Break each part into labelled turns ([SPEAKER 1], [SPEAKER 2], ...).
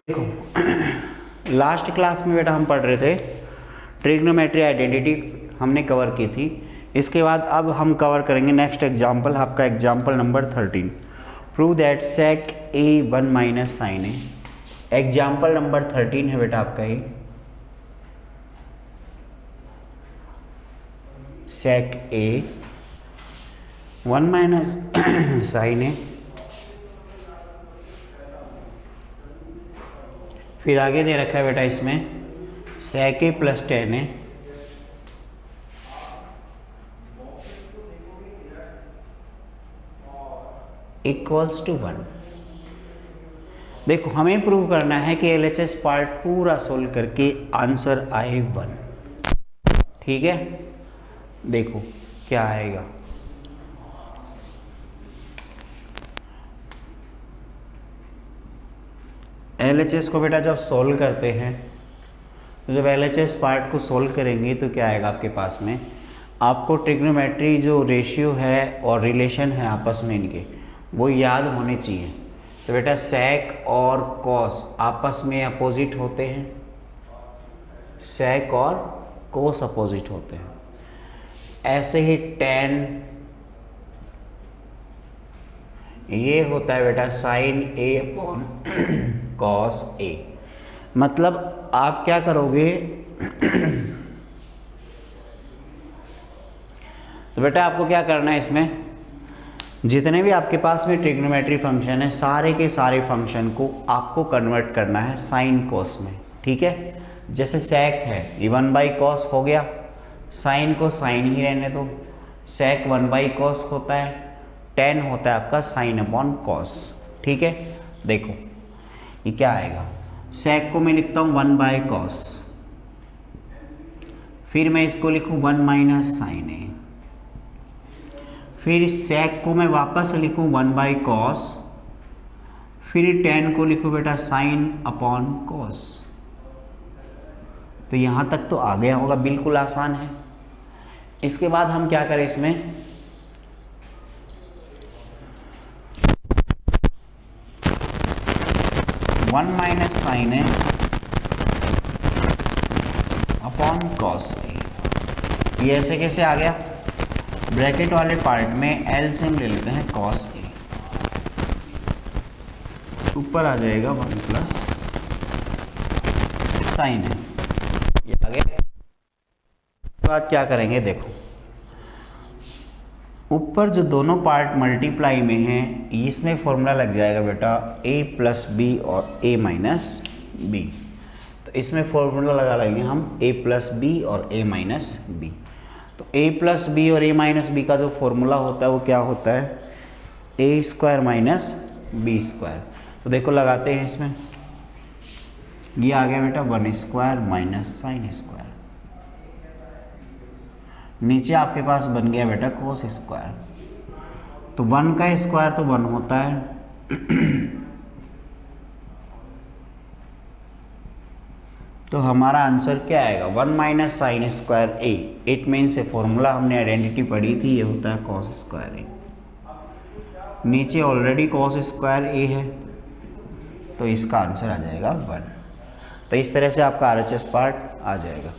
[SPEAKER 1] देखो last class में बेटा हम पढ़ रहे थे ट्रिग्नोमेट्री आइडेंटिटी हमने कवर की थी। इसके बाद अब हम कवर करेंगे नेक्स्ट एग्जांपल, आपका example number 13। Prove that sec A 1 minus sine A. Example number 13 है बेटा आपका ये। सेक ए 1 माइनस साइन ए, फिर आगे दे रखा है बेटा इसमें सेक ए प्लस 10 है इक्वल्स टू 1। देखो हमें प्रूव करना है कि एलएचएस पार्ट पूरा सोल्व करके आंसर आए 1। ठीक है, देखो क्या आएगा। एलएचएस को बेटा जब सोल्व करते हैं तो जब एलएचएस पार्ट को सोल्व करेंगे तो क्या आएगा आपके पास में, आपको ट्रिग्नोमेट्री जो रेशियो है और रिलेशन है आपस में इनके वो याद होने चाहिए। तो बेटा सेक और कॉस आपस में अपोजिट होते हैं, सेक और कोस अपोजिट होते हैं। ऐसे ही टेन ये होता है बेटा sign A upon cos A. मतलब आप क्या करोगे तो बेटा आपको क्या करना है, इसमें जितने भी आपके पास में ट्रिग्नोमेट्री फंक्शन है सारे के सारे फंक्शन को आपको कन्वर्ट करना है साइन कॉस में। ठीक है, जैसे सेक है ये 1 बाई कॉस हो गया, साइन को साइन ही रहने दो, सेक 1 बाई कॉस होता है, 10 होता है आपका साइन अपॉन कॉस। ठीक है, देखो ये क्या आएगा, सेक को मैं लिखता हूँ 1 बाय कॉस, फिर मैं इसको लिखूँ 1 माइनस साइन ए, फिर सेक को मैं वापस लिखूँ 1 बाई कॉस, फिर 10 को लिखूँ बेटा साइन अपॉन कॉस। तो यहाँ तक तो आ गया होगा, बिल्कुल आसान है। इसके बाद हम क्या करें, इसमें वन माइनस साइन है अपॉन कॉस ए। ये ऐसे कैसे आ गया, ब्रैकेट वाले पार्ट में एलसीएम ले लेते हैं कॉस ए, ऊपर आ जाएगा 1 प्लस साइन है, ये आ गया। तो आज क्या करेंगे, देखो ऊपर जो दोनों पार्ट मल्टीप्लाई में हैं इसमें फॉर्मूला लग जाएगा बेटा a प्लस बी और a माइनस बी। तो इसमें फॉर्मूला लगा लेंगे हम a प्लस बी और a माइनस बी। तो a प्लस बी और a माइनस बी का जो फॉर्मूला होता है वो क्या होता है, a square minus B square. तो देखो लगाते हैं इसमें, ये आ गया बेटा 1 स्क्वायर माइनस साइन स्क्वायर, नीचे आपके पास बन गया बेटा कोस स्क्वायर। तो 1 का स्क्वायर तो 1 होता है, तो हमारा आंसर क्या आएगा 1 minus sine square A. It means ये फॉर्मूला हमने आइडेंटिटी पढ़ी थी, ये होता है कॉस स्क्वायर ए। नीचे ऑलरेडी कॉस स्क्वायर ए है तो इसका आंसर आ जाएगा 1। तो इस तरह से आपका आरएचएस पार्ट आ जाएगा।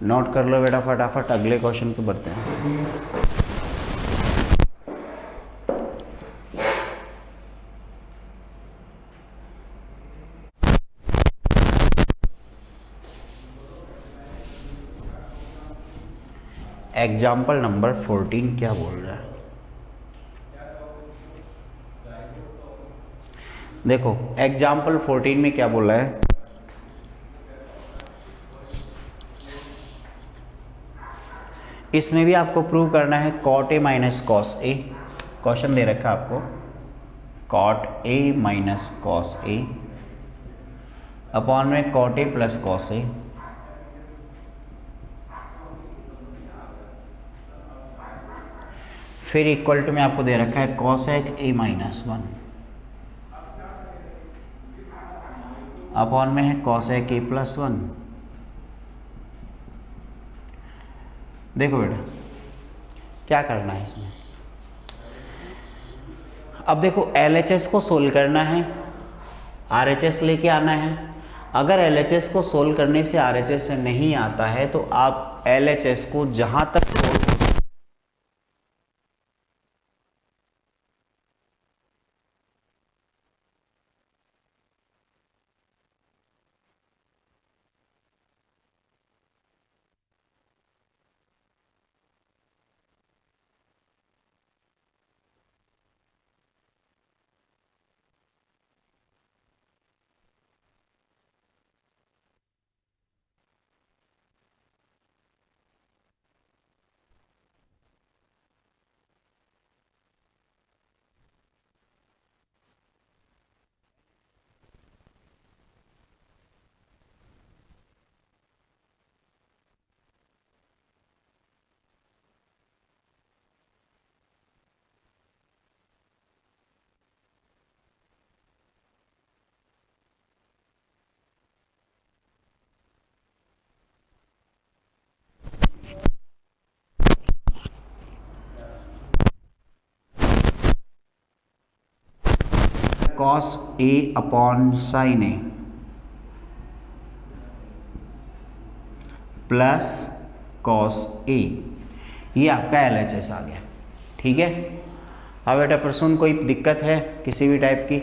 [SPEAKER 1] नोट कर लो बेटा फटाफट, अगले क्वेश्चन पे बढ़ते हैं। एग्जाम्पल नंबर 14 क्या बोल रहा है, देखो एग्जाम्पल 14 में क्या बोला है, इसमें भी आपको प्रूव करना है cot A minus cos A. Question दे रखा है आपको cot A minus cos A upon में cot A plus cos A. फिर इक्वल टू में आपको दे रखा है कॉसेक ए माइनस 1 अपॉन में है कॉसेक ए प्लस 1। देखो बेटा क्या करना है इसमें, अब देखो एलएचएस को सोल्व करना है RHS लेके आना है। अगर LHS को सोल्व करने से RHS से नहीं आता है तो आप LHS को जहां तक solve cos A upon sin A plus cos A, ये आपका LHS आ गया। ठीक है, अब बेटा प्रसून कोई दिक्कत है किसी भी टाइप की?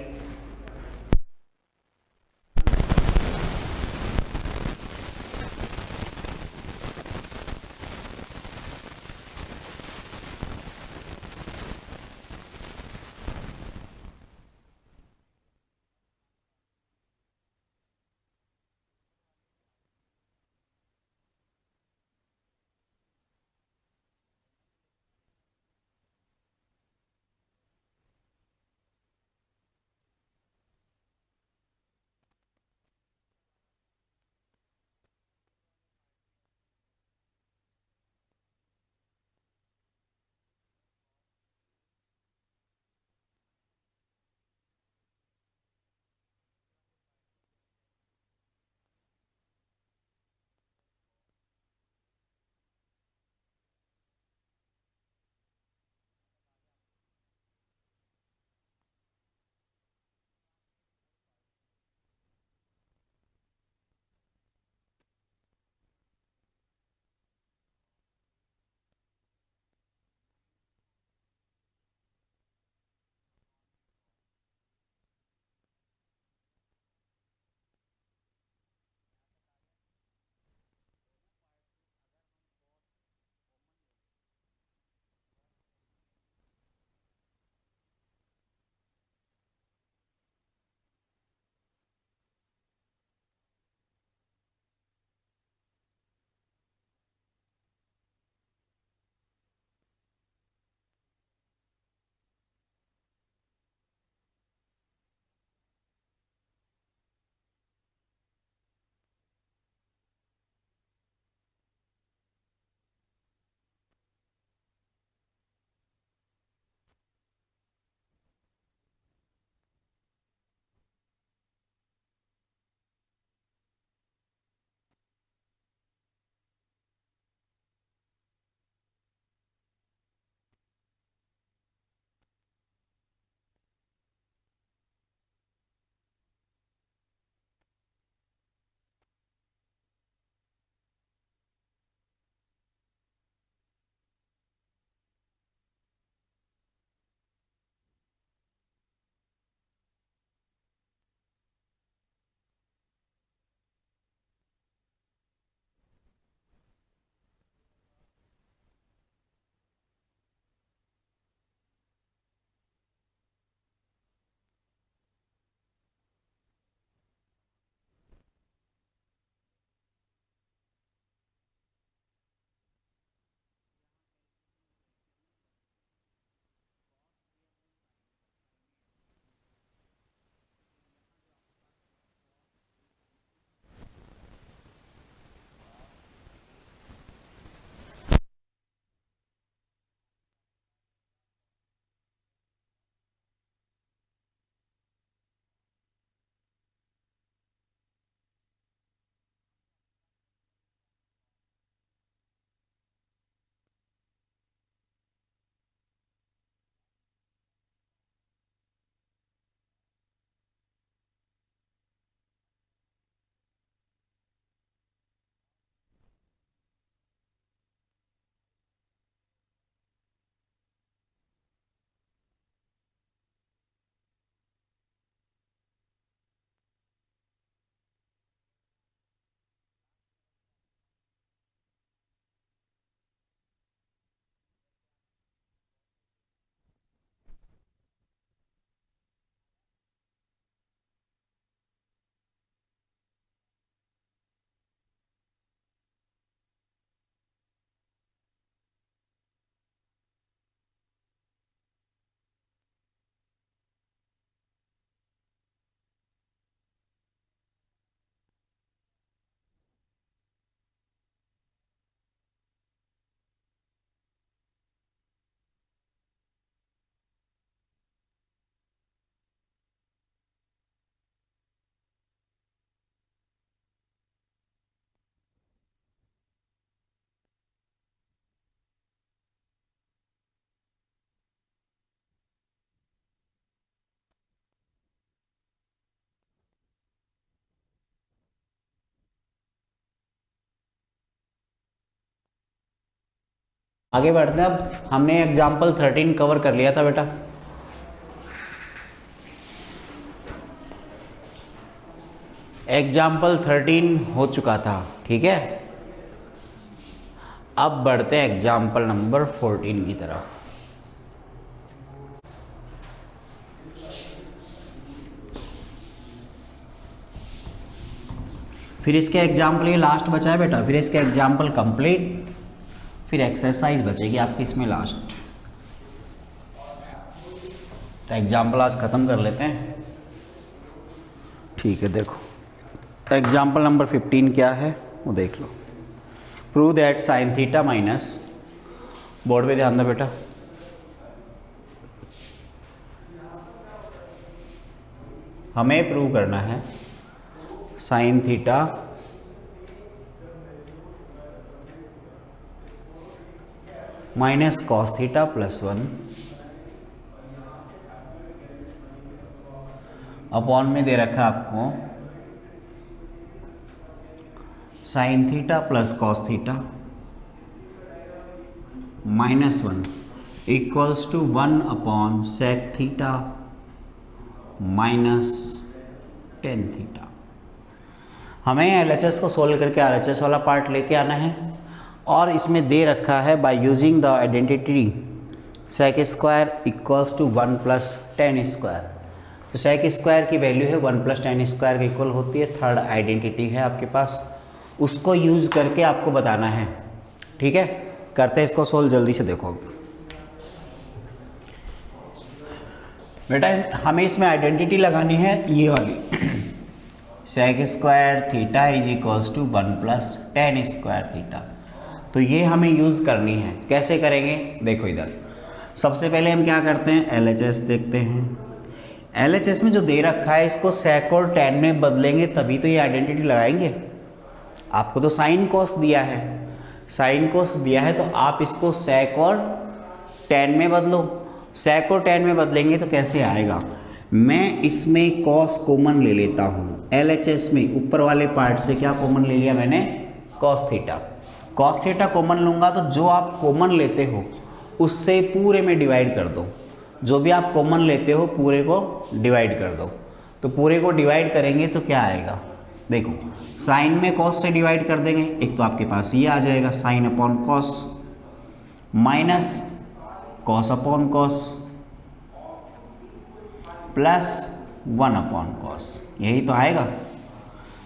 [SPEAKER 1] आगे बढ़ते हैं। अब हमने एग्जाम्पल 13 कवर कर लिया था बेटा। एग्जाम्पल 13 हो चुका था, ठीक है। अब बढ़ते हैं एग्जाम्पल नंबर 14 की तरफ। फिर इसके एग्जाम्पल, ये लास्ट बचा है बेटा, फिर इसके एग्जाम्पल कंप्लीट, फिर एक्सरसाइज बचेगी आपकी इसमें लास्ट। तो एग्जाम्पल आज ख़त्म कर लेते हैं, ठीक है। देखो एग्जाम्पल नंबर 15 क्या है वो देख लो। Prove that sine theta minus, board पे ध्यान दो बेटा, हमें प्रूव करना है sine theta minus cos theta plus 1 upon में दे रखा है आपको sine theta plus cos theta minus 1 equals to 1 upon sec theta minus tan theta. हमें एलएचएस को सोल्व करके आरएचएस वाला पार्ट लेके आना है, और इसमें दे रखा है by using the identity sec square equals to 1 plus tan square. तो सेक स्क्वायर की वैल्यू है 1 प्लस टेन स्क्वायर के इक्वल होती है, थर्ड आइडेंटिटी है आपके पास, उसको यूज़ करके आपको बताना है, ठीक है। करते हैं इसको सोल्व जल्दी से। देखो बेटा हमें इसमें आइडेंटिटी लगानी है ये वाली, sec square theta is equals to 1 plus tan square theta. तो ये हमें यूज़ करनी है। कैसे करेंगे देखो इधर, सबसे पहले हम क्या करते हैं एलएचएस देखते हैं। एलएचएस में जो दे रखा है इसको सेक और टेन में बदलेंगे तभी तो ये आइडेंटिटी लगाएंगे। आपको तो साइन कोस दिया है, साइन कोस दिया है तो आप इसको सेक और टेन में बदलो। सेक और टेन में बदलेंगे तो कैसे आएगा, मैं इसमें कॉस कॉमन ले लेता हूँ। एलएचएस में ऊपर वाले पार्ट से क्या कॉमन ले लिया मैंने, cos theta. Cos theta common लूँगा तो जो आप कॉमन लेते हो उससे पूरे में डिवाइड कर दो, जो भी आप कॉमन लेते हो पूरे को डिवाइड कर दो। तो पूरे को डिवाइड करेंगे तो क्या आएगा, देखो साइन में कॉस से डिवाइड कर देंगे, एक तो आपके पास ये आ जाएगा sine upon cos minus cos upon cos plus 1 upon cos, यही तो आएगा।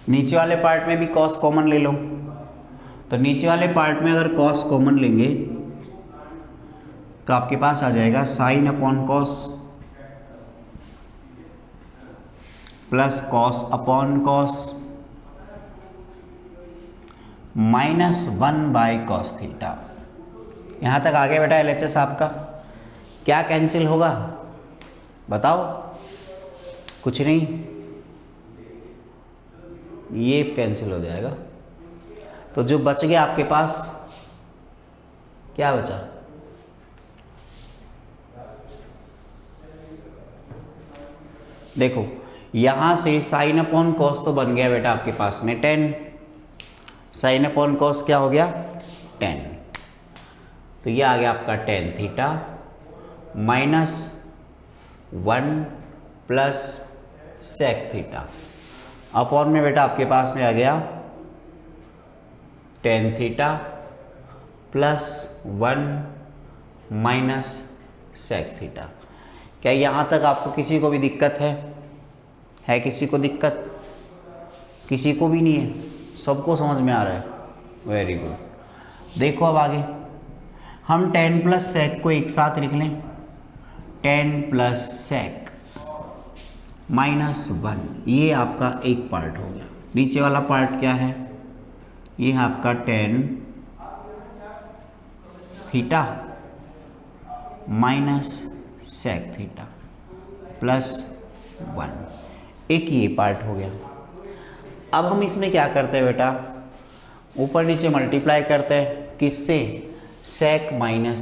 [SPEAKER 1] नीचे वाले पार्ट में भी कॉस कॉमन ले लो, तो नीचे वाले पार्ट में अगर कॉस कॉमन लेंगे तो आपके पास आ जाएगा sine upon cos plus cos upon cos minus 1 by cos theta. यहाँ तक आगे बेटा एलएचएस आपका क्या कैंसिल होगा बताओ, कुछ नहीं, ये कैंसिल हो जाएगा। तो जो बच गया आपके पास क्या बचा, देखो यहां से साइन अपॉन कॉस तो बन गया बेटा आपके पास में 10, साइन अपॉन कॉस क्या हो गया 10, तो ये आ गया आपका tan theta minus 1 plus sec theta upon में बेटा आपके पास में आ गया tan theta plus 1 minus sec theta. क्या यहाँ तक आपको किसी को भी दिक्कत है किसी को दिक्कत, किसी को भी नहीं है, सबको समझ में आ रहा है, वेरी गुड। देखो अब आगे हम 10 प्लस सेक को एक साथ लिख लें, 10 प्लस सेक माइनस 1, ये आपका एक पार्ट हो गया। नीचे वाला पार्ट क्या है, ये है आपका 10 theta minus sec theta plus 1, एक ये पार्ट हो गया। अब हम इसमें क्या करते हैं बेटा, ऊपर नीचे मल्टीप्लाई करते हैं, किससे, सेक माइनस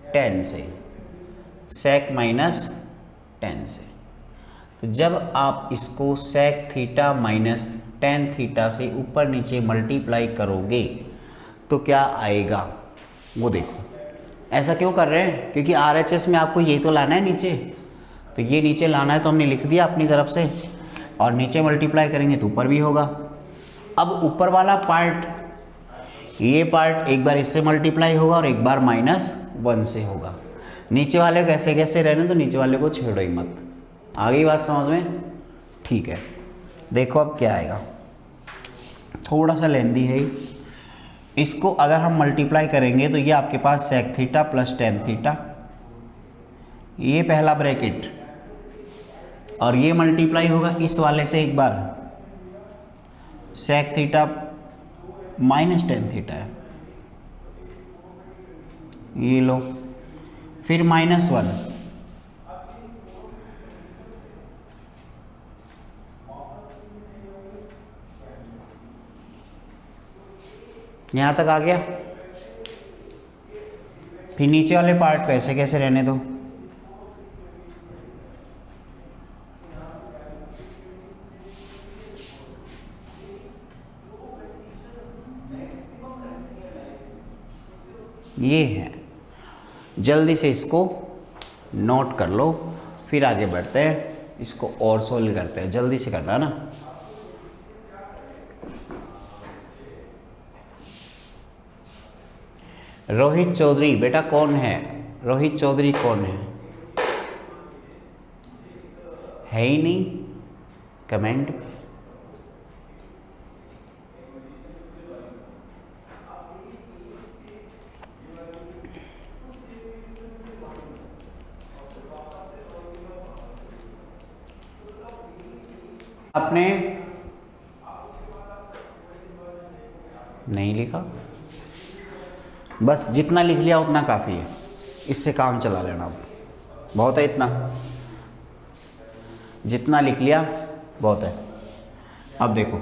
[SPEAKER 1] 10 से, सेक माइनस 10 से। तो जब आप इसको सेक थीटा माइनस 10 थीटा से ऊपर नीचे मल्टीप्लाई करोगे तो क्या आएगा वो देखो, ऐसा क्यों कर रहे हैं? क्योंकि RHS में आपको ये तो लाना है नीचे, तो ये नीचे लाना है तो हमने लिख दिया अपनी तरफ से, और नीचे मल्टीप्लाई करेंगे तो ऊपर भी होगा। अब ऊपर वाला पार्ट, ये पार्ट एक बार इससे मल्टीप्लाई होगा और एक बार -1 से होगा। नीचे वाले कैसे कैसे रहने, तो नीचे वाले को छेड़ो ही मत। आ गई बात समझ में? ठीक है, देखो अब क्या आएगा, थोड़ा सा लेंदी है। इसको अगर हम मल्टीप्लाई करेंगे तो ये आपके पास sec theta plus tan theta, ये पहला ब्रैकेट, और ये मल्टीप्लाई होगा इस वाले से एक बार, sec theta minus tan theta है, ये लो, फिर -1, यहां तक आ गया। फिर नीचे वाले पार्ट को ऐसे कैसे रहने दो, ये है। जल्दी से इसको नोट कर लो, फिर आगे बढ़ते हैं, इसको और सोल्व करते हैं। जल्दी से करना ना। रोहित चौधरी बेटा कौन है? रोहित चौधरी कौन है ही नहीं कमेंट। आपने नहीं लिखा, बस जितना लिख लिया उतना काफ़ी है, इससे काम चला लेना। अब बहुत है, इतना जितना लिख लिया बहुत है। अब देखो,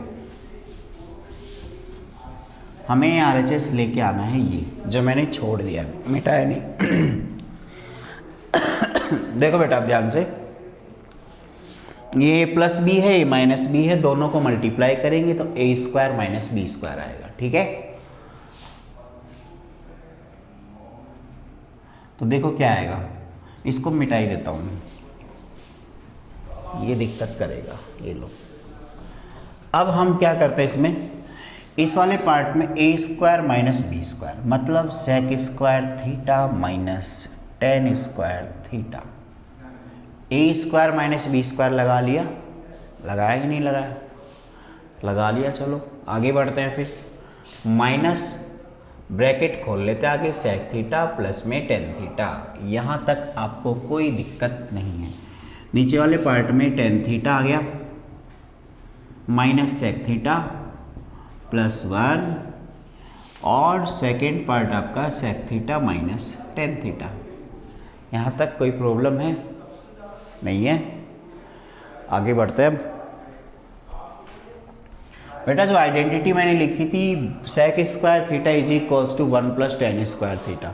[SPEAKER 1] हमें RHS लेके आना है, ये जो मैंने छोड़ दिया, मिटाया नहीं। देखो बेटा अब ध्यान से, ये प्लस बी है, ये माइनस बी है, दोनों को मल्टीप्लाई करेंगे तो a square minus B square आएगा। ठीक है, तो देखो क्या आएगा, इसको मिटाई देता हूं मैं, ये दिक्कत करेगा। ये लो, अब हम क्या करते हैं इसमें, इस वाले पार्ट में a square minus B square, मतलब sec square theta minus tan square theta, a square minus B square लगा लिया, लगाया कि नहीं लगाया? लगा लिया। चलो आगे बढ़ते हैं, फिर माइनस ब्रैकेट खोल लेते हैं आगे, सेक थीटा प्लस में टेन थीटा, यहाँ तक आपको कोई दिक्कत नहीं है। नीचे वाले पार्ट में टेन थीटा आ गया, माइनस सेक थीटा प्लस 1, और सेकेंड पार्ट आपका sec theta minus tan theta. यहाँ तक कोई प्रॉब्लम है? नहीं है। आगे बढ़ते हैं। बेटा जो आइडेंटिटी मैंने लिखी थी, sec square theta is equals to 1 plus tan square theta,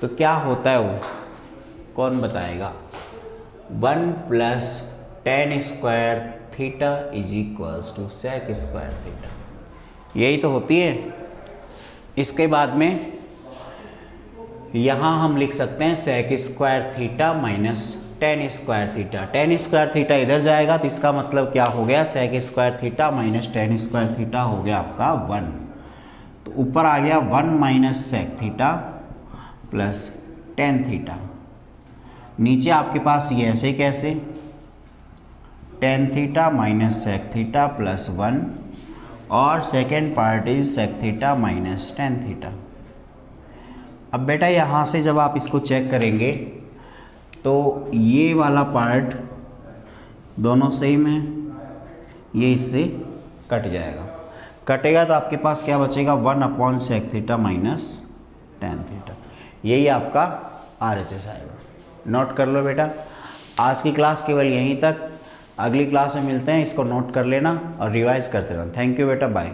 [SPEAKER 1] तो क्या होता है वो कौन बताएगा? 1 plus tan square theta is equals to sec square theta, यही तो होती है। इसके बाद में यहाँ हम लिख सकते हैं sec square theta minus tan square theta. Tan square theta इधर जाएगा तो इसका मतलब क्या हो गया, sec square theta minus tan square theta हो गया आपका 1, तो ऊपर आ गया 1 minus sec theta plus tan theta. नीचे आपके पास ये ऐसे कैसे, tan theta minus sec theta plus 1, और second part is sec theta minus tan theta. अब बेटा यहाँ से जब आप इसको चेक करेंगे तो ये वाला पार्ट दोनों सेम है, ये इससे कट जाएगा, कटेगा तो आपके पास क्या बचेगा, 1 upon sec theta minus tan theta, यही आपका RHS आएगा। नोट कर लो बेटा। आज की क्लास केवल यहीं तक, अगली क्लास में मिलते हैं, इसको नोट कर लेना और रिवाइज करते रहना। थैंक यू बेटा, बाय।